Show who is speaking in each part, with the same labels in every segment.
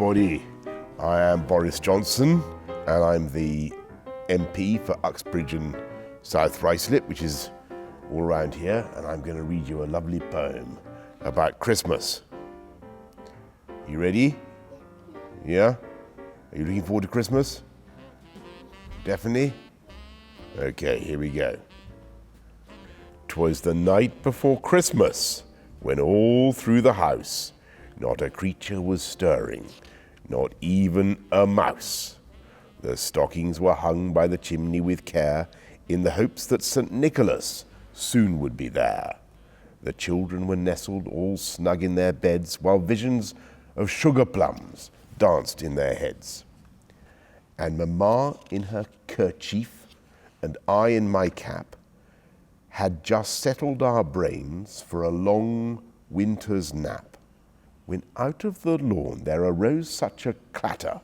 Speaker 1: everybody. I am Boris Johnson, and I'm the MP for Uxbridge and South Ruislip, which is all around here, and I'm going to read you a lovely poem about Christmas. You ready? Yeah? Are you looking forward to Christmas? Definitely? Okay, here we go. 'Twas the night before Christmas, when all through the house not a creature was stirring, not even a mouse. The stockings were hung by the chimney with care, in the hopes that St. Nicholas soon would be there. The children were nestled all snug in their beds, while visions of sugar plums danced in their heads. And Mamma in her kerchief, and I in my cap, had just settled our brains for a long winter's nap, when out of the lawn there arose such a clatter,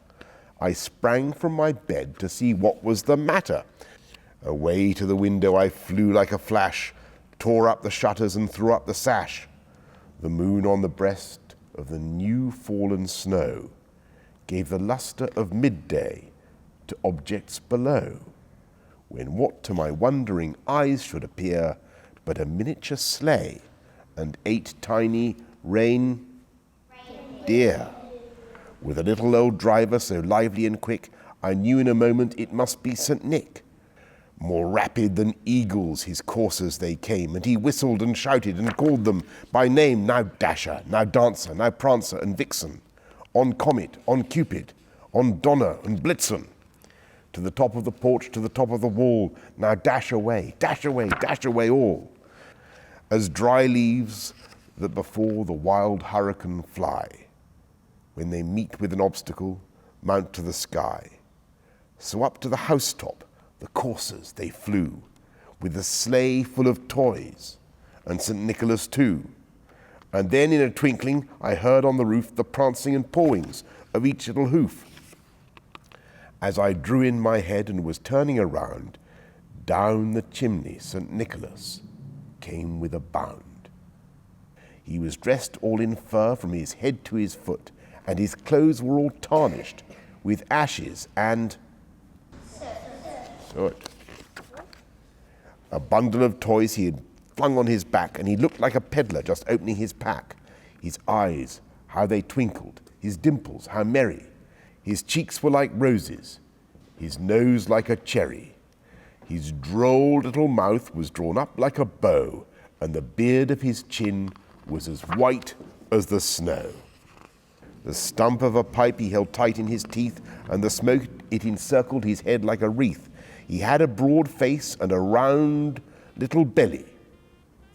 Speaker 1: I sprang from my bed to see what was the matter. Away to the window I flew like a flash, tore up the shutters and threw up the sash. The moon on the breast of the new fallen snow gave the lustre of midday to objects below, when what to my wondering eyes should appear but a miniature sleigh and 8 tiny reindeer. With a little old driver so lively and quick, I knew in a moment it must be St. Nick. More rapid than eagles his coursers they came, and he whistled and shouted and called them by name, now Dasher, now Dancer, now Prancer and Vixen, on Comet, on Cupid, on Donner and Blitzen. To the top of the porch, to the top of the wall, now dash away all. As dry leaves that before the wild hurricane fly, when they meet with an obstacle, mount to the sky. So up to the housetop the coursers they flew, with the sleigh full of toys, and St. Nicholas too. And then in a twinkling I heard on the roof the prancing and pawings of each little hoof. As I drew in my head and was turning around, down the chimney St. Nicholas came with a bound. He was dressed all in fur from his head to his foot, and his clothes were all tarnished with ashes and soot. A bundle of toys he had flung on his back, and he looked like a peddler just opening his pack. His eyes, how they twinkled, his dimples, how merry. His cheeks were like roses, his nose like a cherry. His droll little mouth was drawn up like a bow, and the beard of his chin was as white as the snow. The stump of a pipe he held tight in his teeth, and the smoke it encircled his head like a wreath. He had a broad face and a round little belly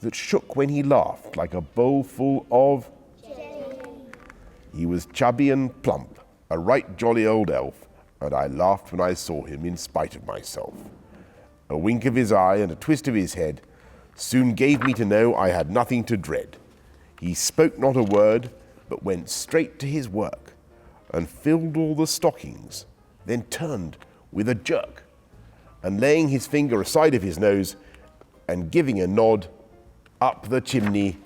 Speaker 1: that shook when he laughed like a bowl full of jelly. He was chubby and plump, a right jolly old elf, and I laughed when I saw him in spite of myself. A wink of his eye and a twist of his head soon gave me to know I had nothing to dread. He spoke not a word, but went straight to his work, and filled all the stockings, then turned with a jerk, and laying his finger aside of his nose, and giving a nod, up the chimney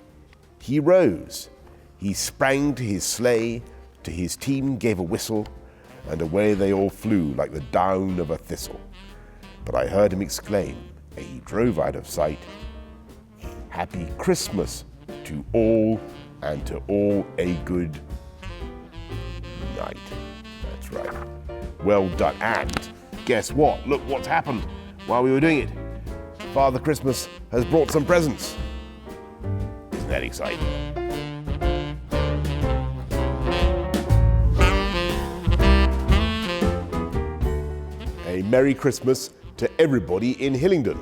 Speaker 1: he rose. He sprang to his sleigh, to his team gave a whistle, and away they all flew like the down of a thistle. But I heard him exclaim, ere he drove out of sight, "Happy Christmas to all, and to all a good night." That's right. Well done. And guess what? Look what's happened while we were doing it. Father Christmas has brought some presents. Isn't that exciting? A Merry Christmas to everybody in Hillingdon.